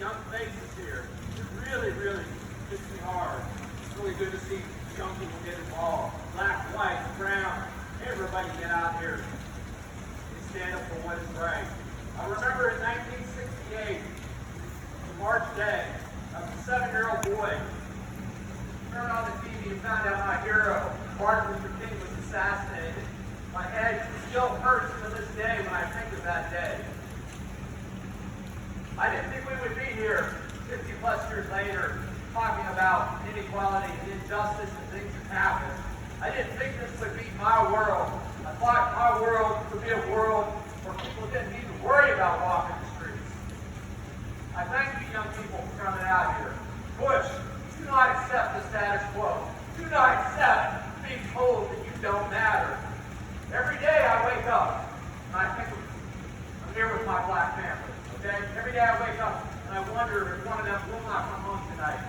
young faces here. It really, really hits me hard. It's really good to see young people get involved. Black, white, brown, everybody get out here and stand up for what is right. I remember in 1968, the March day, I was a 7-year-old boy. Turned on the TV and found out my hero, Martin Luther King, was assassinated. My head still hurts to this day when I think of that day. I didn't think we would be here 50 plus years later talking about inequality and injustice and things that happen. I didn't think this would be my world. I thought my world would be a world where people didn't need to worry about walking the streets. I thank you young people for coming out here. Push. Do not accept the status quo. Do not accept being told that you don't matter. Every day I wake up and I think I'm here with my black family. Okay? Every day I wake up and I wonder if one of them will not come home tonight.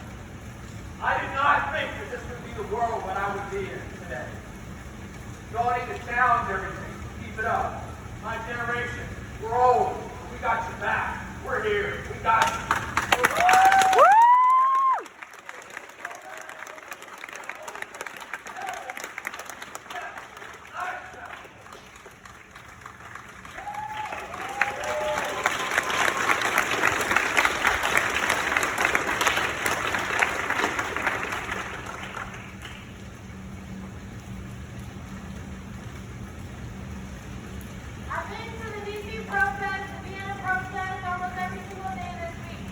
I did not think that this would be the world that I would be in today. You all need to challenge everything. Keep it up. My generation, we're old, but we got your back. We're here. We got you. I've been to the DC protest, the Vienna protest, almost every single day this week.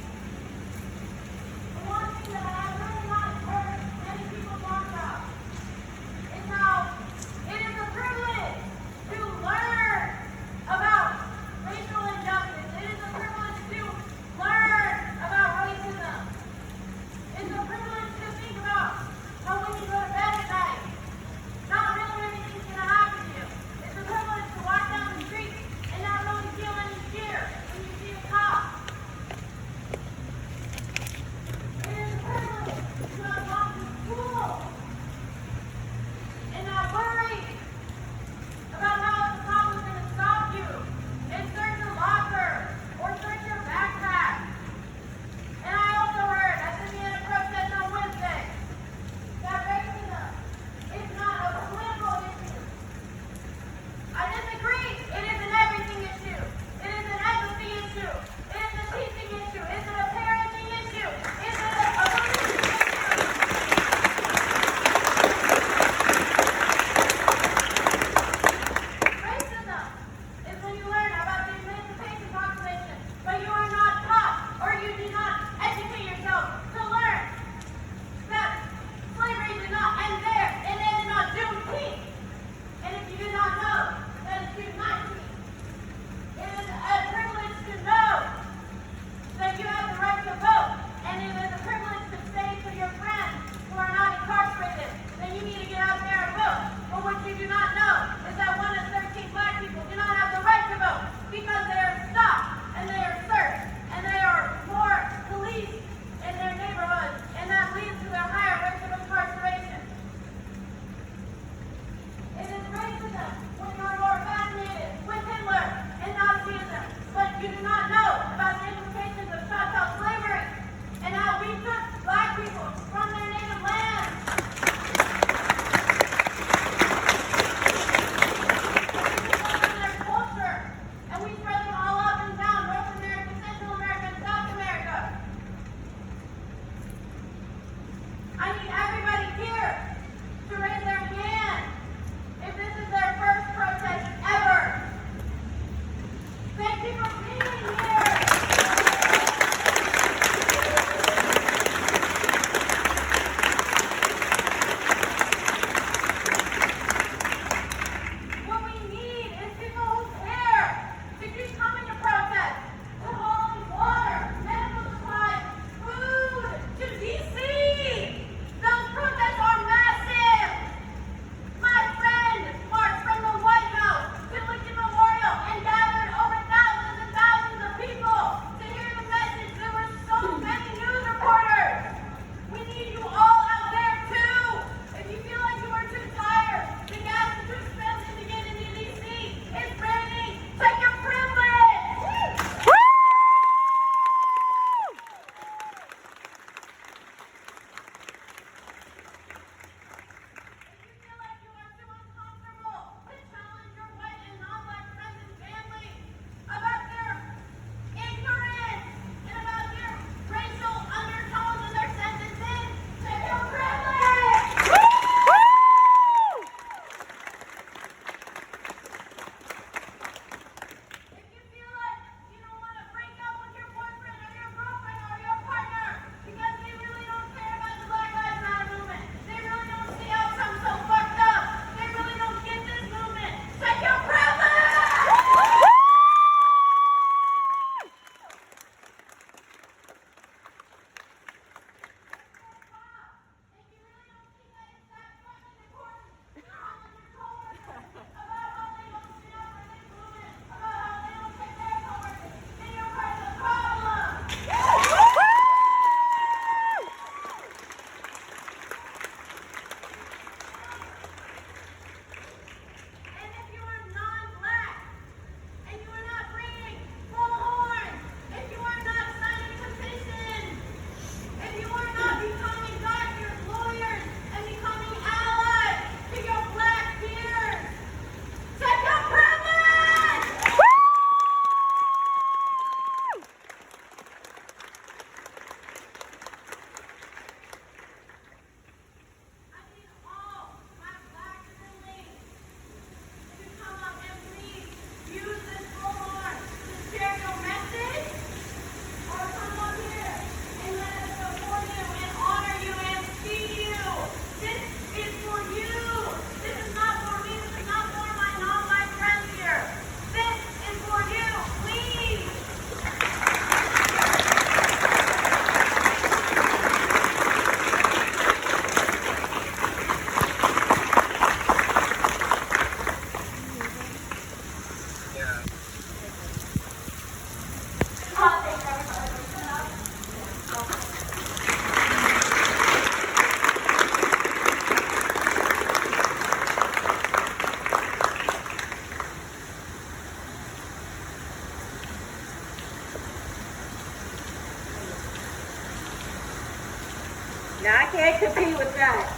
Now, I can't compete with that.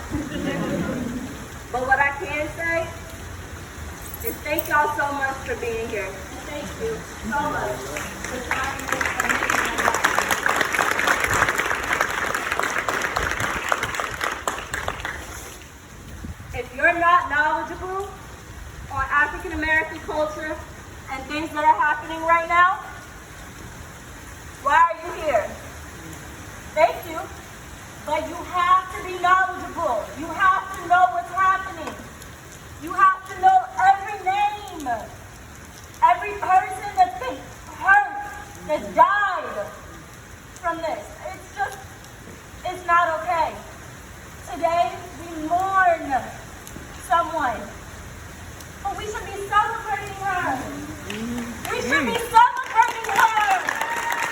But what I can say is thank y'all so much for being here. Thank you so much for joining me. If you're not knowledgeable on African American culture and things that are happening right now, why are you here? Thank you. But you have to be knowledgeable. You have to know what's happening. You have to know every name, every person that's been hurt, that's died from this. It's not okay. Today, we mourn someone, but we should be celebrating her. We should be celebrating her.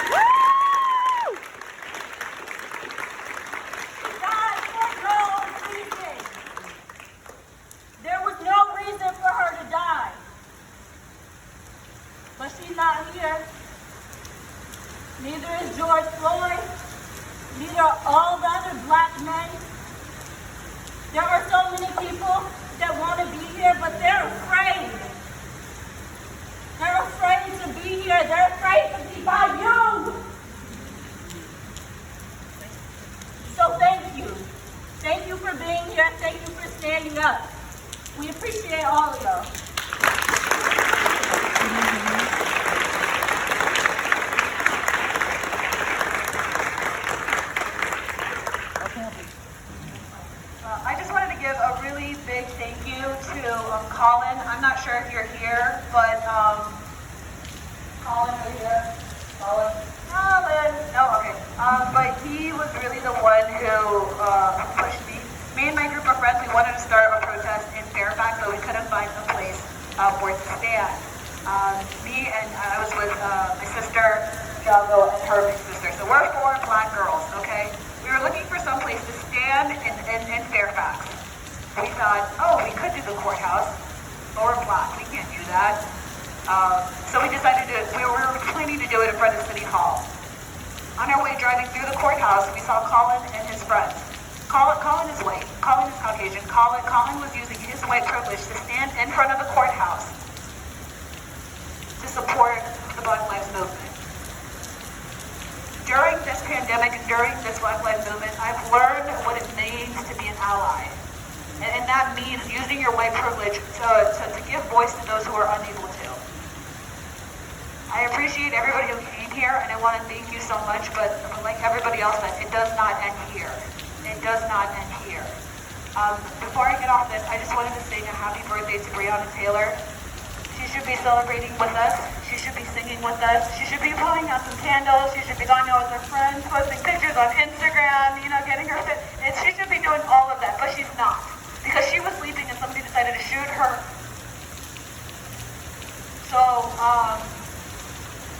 Woo! God, for no reason. There was no reason for her to die. But she's not here. Neither is George Floyd. Neither are all the other black men. There are so many people that want to be here, but they're afraid. They're afraid to be here. They're afraid to be by you. So thank you. Thank you for being here. Thank you for standing up. We appreciate all of y'all. I just wanted to give a really big thank you to Colin. I'm not sure if you're here, but Colin, are you here? Colin? No, okay. But he was really the one who pushed me. Me and my group of friends, we wanted to start a protest in Fairfax, but we couldn't find a place where to stand. I was with my sister, Jungle, and her big sister. So we're 4 black girls, okay? We were looking for some place to stand in Fairfax. We thought, oh, we could do the courthouse, but we're black, we can't do that. So we decided we were planning to do it in front of City Hall. On our way driving through the courthouse, we saw Colin and his friends. Colin is white, Colin is Caucasian. Colin was using his white privilege to stand in front of the courthouse to support the Black Lives Movement. During this pandemic and during this Black Lives Movement, I've learned what it means to be an ally. And that means using your white privilege to give voice to those who are unable to. I appreciate everybody who came here, and I want to thank you so much, but like everybody else said, it does not end here. It does not end here. Before I get off this, I just wanted to sing a happy birthday to Breonna Taylor. She should be celebrating with us. She should be singing with us. She should be pulling out some candles. She should be going out with her friends, posting pictures on Instagram, getting her fit. And she should be doing all of that, but she's not. Because she was sleeping and somebody decided to shoot her. So,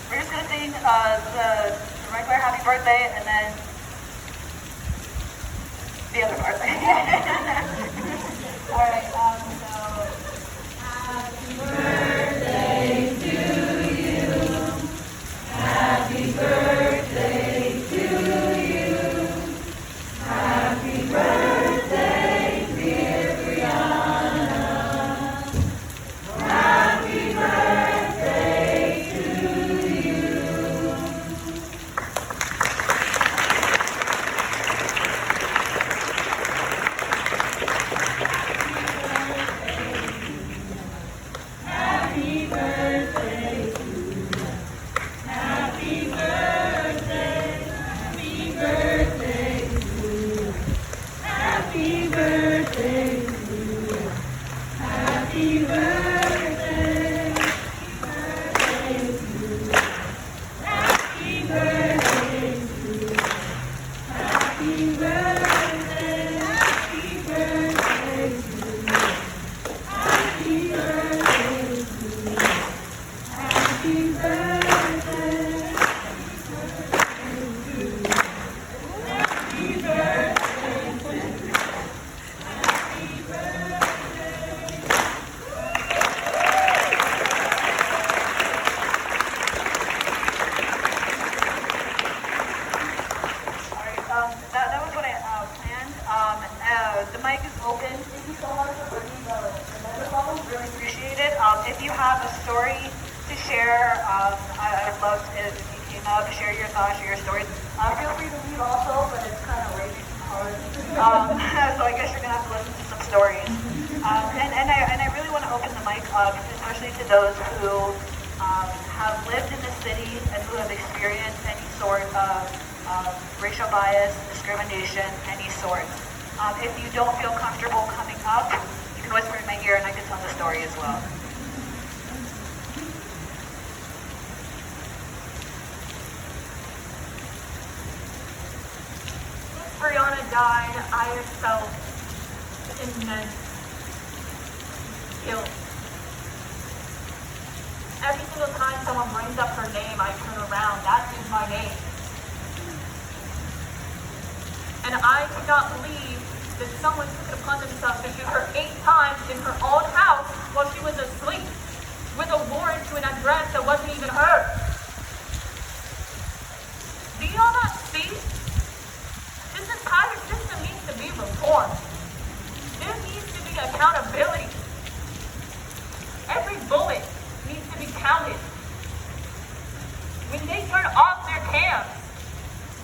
we're just going to sing the regular happy birthday and then the other part. All right, so happy birthday to you. Happy birthday to you. Happy birthday, dear Brianna. Happy birthday to you. Happy loved if you came up, share your thoughts, share your stories. Feel free to leave also, but it's kind of late. So I guess you're gonna have to listen to some stories. And I really want to open the mic up, especially to those who have lived in the city and who have experienced any sort of racial bias, discrimination, any sort. If you don't feel comfortable coming up, you can whisper in my ear and I can tell the story as well. Brianna died, I have felt immense guilt. Every single time someone brings up her name, I turn around. That is my name. And I cannot believe that someone took it upon themselves to shoot her 8 times in her own house while she was asleep, with a warrant to an address that wasn't even hers. Do you all not see? This entire system needs to be reformed. There needs to be accountability. Every bullet needs to be counted. When they turn off their cams,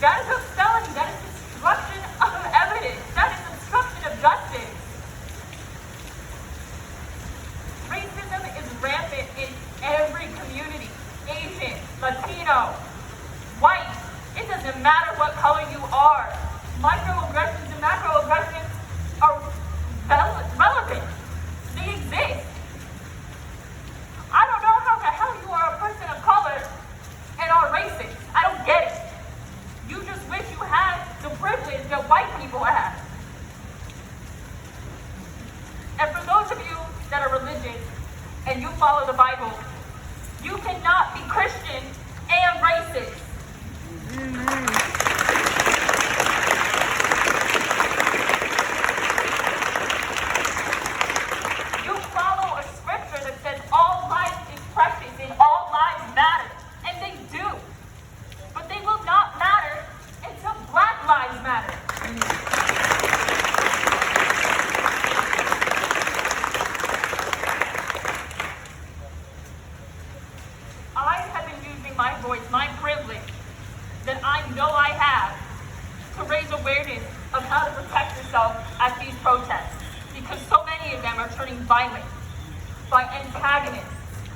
that is a felony. That is destruction of evidence. That is obstruction of justice. Racism is rampant in every community. Asian, Latino, white. It doesn't matter what color you are. Microaggressions and macroaggressions are relevant. They exist. I don't know how the hell you are a person of color and are racist. I don't get it. You just wish you had the privilege that white people have. And for those of you that are religious and you follow the Bible, you cannot be Christian and racist. You follow a scripture that says all life is precious and all lives matter. And they do. But they will not matter until Black lives matter. I have been using my voice, my privilege, that I know I have, to raise awareness of how to protect yourself at these protests. Because so many of them are turning violent, by antagonists,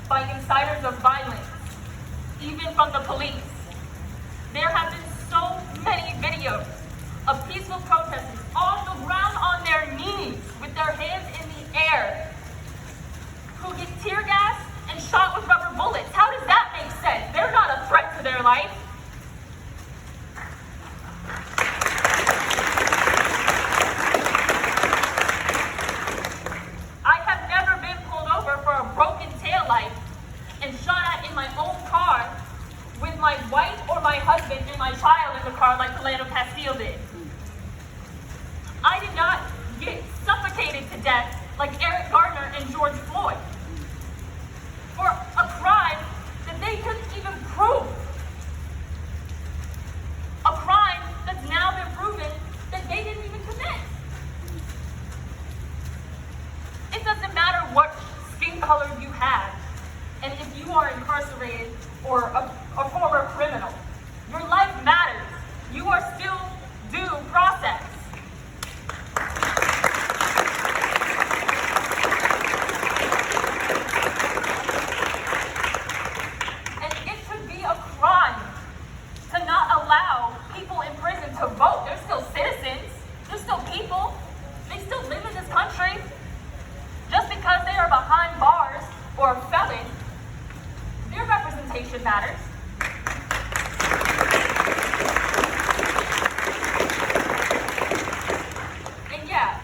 by insiders of violence, even from the police. There have been so many videos of peaceful protesters on the ground on their knees with their hands in the air who get tear gas and shot with rubber bullets. How does that make sense? They're not a threat to their life. I have never been pulled over for a broken taillight and shot at in my own car with my wife or my husband and my child in the car like Philando Castile did. I did not get suffocated to death like Eric Gardner and George Floyd for a crime that they couldn't even prove. A crime that's now been proven that they didn't even commit. It doesn't matter what skin color you have, and if you are incarcerated or a former criminal, your life matters. You are still due process. And it should be a crime to not allow people in prison to vote. They're still citizens. They're still people. They still live in this country. Just because they are behind bars or felons, their representation matters. And yeah,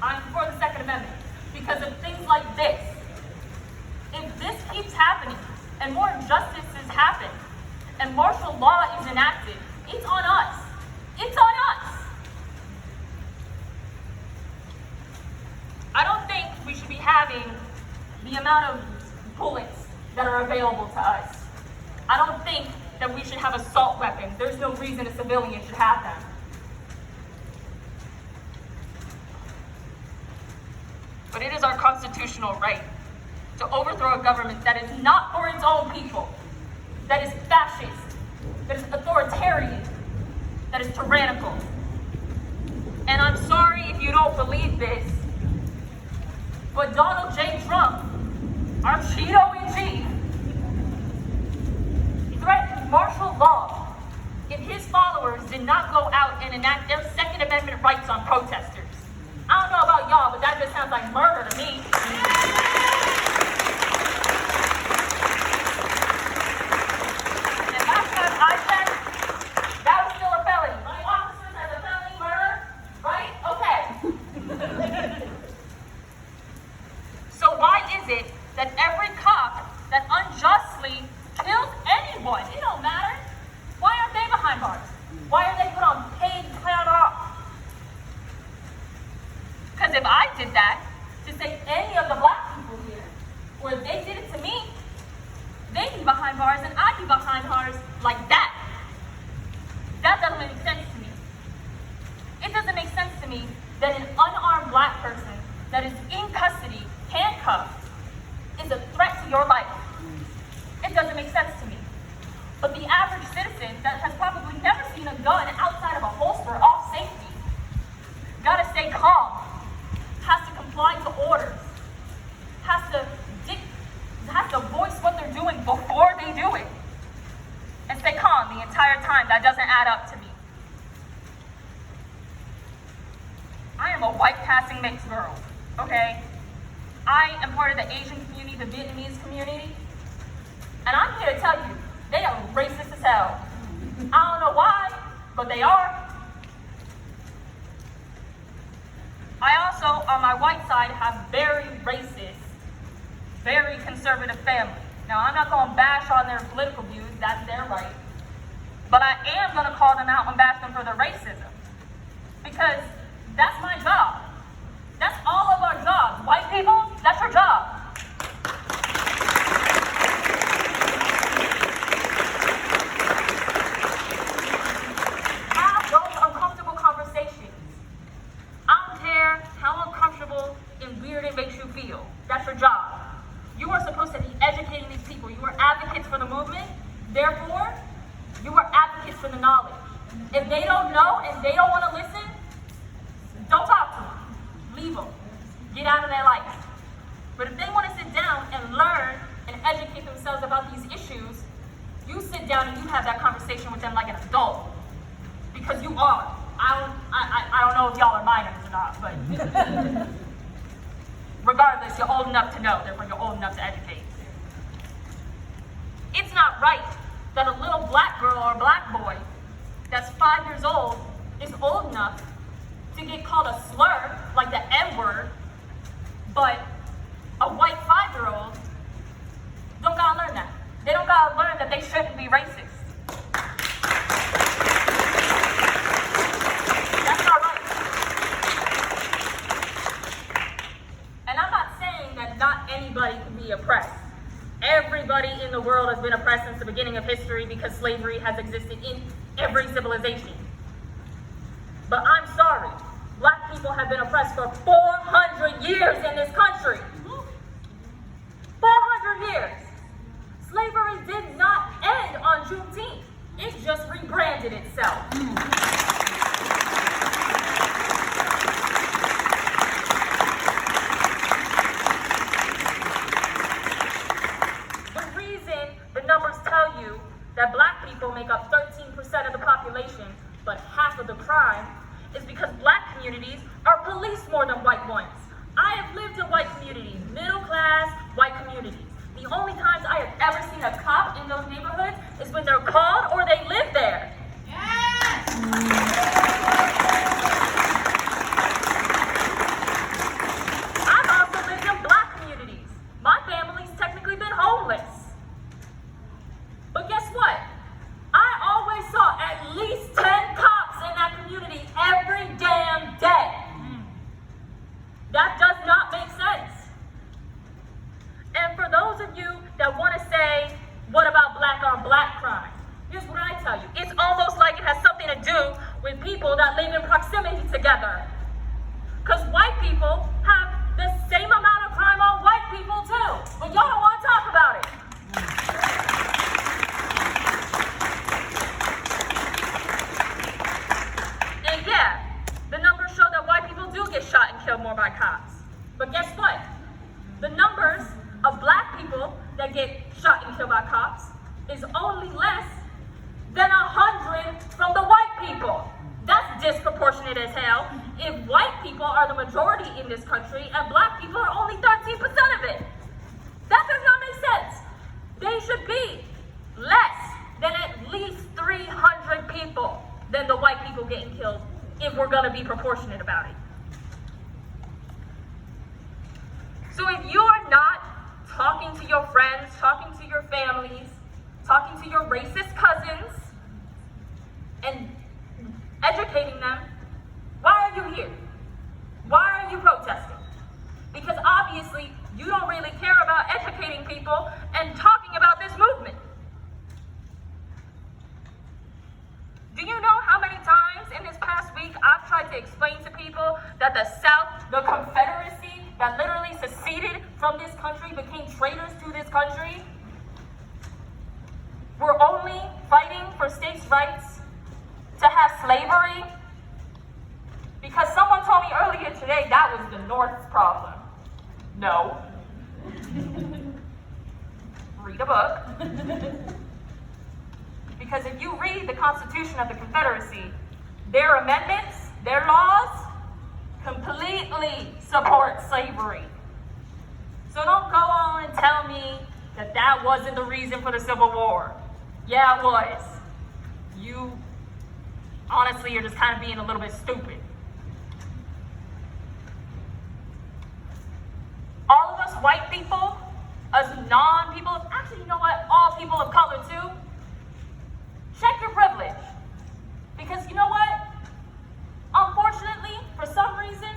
I'm for the Second Amendment because of things like this. If this keeps happening and more injustices happen and martial law is enacted, it's on us. It's on us. I don't think we should be having the amount of bullets that are available to us. I don't think that we should have assault weapons. There's no reason a civilian should have them. But it is our constitutional right to overthrow a government that is not for its own people, that is fascist, that is authoritarian, that is tyrannical. And I'm sorry if you don't believe this, but Donald J. Trump, our Cheeto-in-chief, threatened martial law if his followers did not go out and enact their Second Amendment rights on protesters. I don't know about y'all, but that just sounds like murder to me. And last time I checked, that was still a felony. My officers as a felony murder, right? Okay. So why is it that every cop that unjustly kills anyone, it don't matter, why aren't they behind bars? Why are they put on paid time off? Because if I did that to say any of the black people here, or if they did it to me, they'd be behind bars and I'd be behind bars like that. That doesn't make sense to me. It doesn't make sense to me that an unarmed black person that is in custody, handcuffed, is a threat to your life. It doesn't make sense to me. But the average citizen that has probably never seen a gun outside of a holster off safety, gotta stay calm, has to comply to orders, has to voice what they're doing before they do it, and stay calm the entire time. That doesn't add up to me. I am a white passing mixed girl, okay? I am part of the Asian community, the Vietnamese community, and I'm here to tell you, they are racist as hell. I don't know why, but they are. I also, on my white side, have very racist, very conservative family. Now, I'm not going to bash on their political views, that's their right. But I am going to call them out and bash them for their racism. Because that's my job. That's all of our jobs. White people, that's your job. Have those uncomfortable conversations. I don't care how uncomfortable and weird it makes you feel. That's your job. You are supposed to be educating these people. You are advocates for the movement. Therefore, you are advocates for the knowledge. If they don't know and they don't want to listen, don't talk to them. Leave them. Get out of their life. But if they want to sit down and learn and educate themselves about these issues, you sit down and you have that conversation with them like an adult. Because you are. I don't know if y'all are minors or not, but regardless, you're old enough to know, therefore you're old enough to educate. It's not right that a little black girl or black boy that's 5 years old is old enough to get called a slur, like the N-word, but a white 5-year-old don't gotta learn that. They don't gotta learn that they shouldn't be racist. That's not right. And I'm not saying that not anybody can be oppressed. Everybody in the world has been oppressed since the beginning of history because slavery has existed in every civilization. But I'm sorry, black people have been oppressed for 400 years in this country. 400 years. Slavery did not end on Juneteenth. It just rebranded itself. The reason the numbers tell you that black people make up 13% of the population, but half of the crime, is because black communities are policed more than white ones. I have lived in white communities, middle class white communities. The only times I have ever seen a cop in those neighborhoods is when they're called or they live there. Yes! I've also lived in black communities. My family's technically been homeless. But guess what? I always saw at least 10 cops in that community every damn day. That does not make sense. And for those of you that want to say, what about black on black crime? Here's what I tell you. It's almost like it has something to do with people that live in proximity together. Because white people have the same amount of crime on white people too. But y'all don't want to talk about it. unfortunate as hell if white people are the majority in this country and black people are only 13% of it. That does not make sense. They should be less than at least 300 people than the white people getting killed if we're gonna be proportionate about it. So if you are not talking to your friends, talking to your families, talking to your racist cousins, and educating them, why are you here? Why are you protesting? Because obviously you don't really care about educating people and talking about this movement. Do you know how many times in this past week I've tried to explain to people that the South, the Confederacy that literally seceded from this country, became traitors to this country, were only fighting for states' rights to have slavery? Because someone told me earlier today that was the North's problem. No. Read a book. Because if you read the Constitution of the Confederacy, their amendments, their laws, completely support slavery. So don't go on and tell me that that wasn't the reason for the Civil War. Yeah, it was. You, honestly, you're just kind of being a little bit stupid. All of us white people, us non-people, actually, you know what, all people of color too, check your privilege. Because you know what? Unfortunately, for some reason,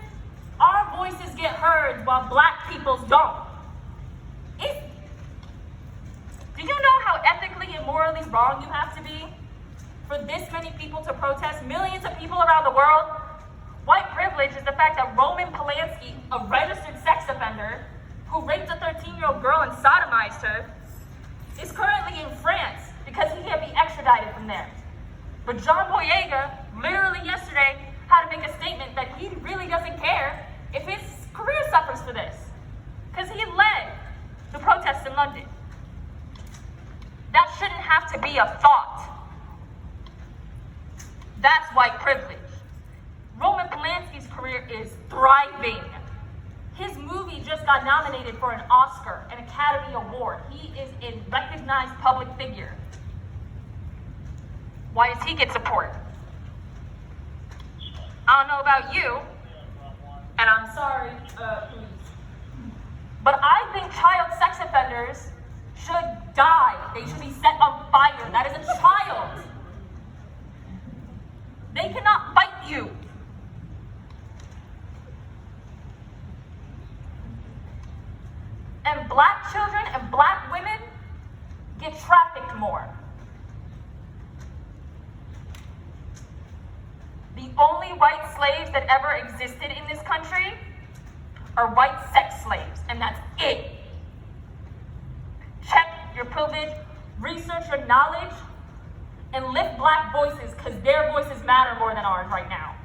our voices get heard while black people's don't. Do you know how ethically and morally wrong you have to be for this many people to protest, millions of people around the world? White privilege is the fact that Roman Polanski, a registered sex offender who raped a 13-year-old girl and sodomized her, is currently in France because he can't be extradited from there. But John Boyega, literally yesterday, had to make a statement that he really doesn't care if his career suffers for this, because he led the protests in London. That shouldn't have to be a thought. That's white privilege. Roman Polanski's career is thriving. His movie just got nominated for an Oscar, an Academy Award. He is a recognized public figure. Why does he get support? I don't know about you, and I'm sorry, police, but I think child sex offenders should die. They should be set on fire. That is a child. They cannot fight you. And black children and black women get trafficked more. The only white slaves that ever existed in this country are white sex slaves, and that's it. Check your privilege, research your knowledge, and lift black voices, because their voices matter more than ours right now.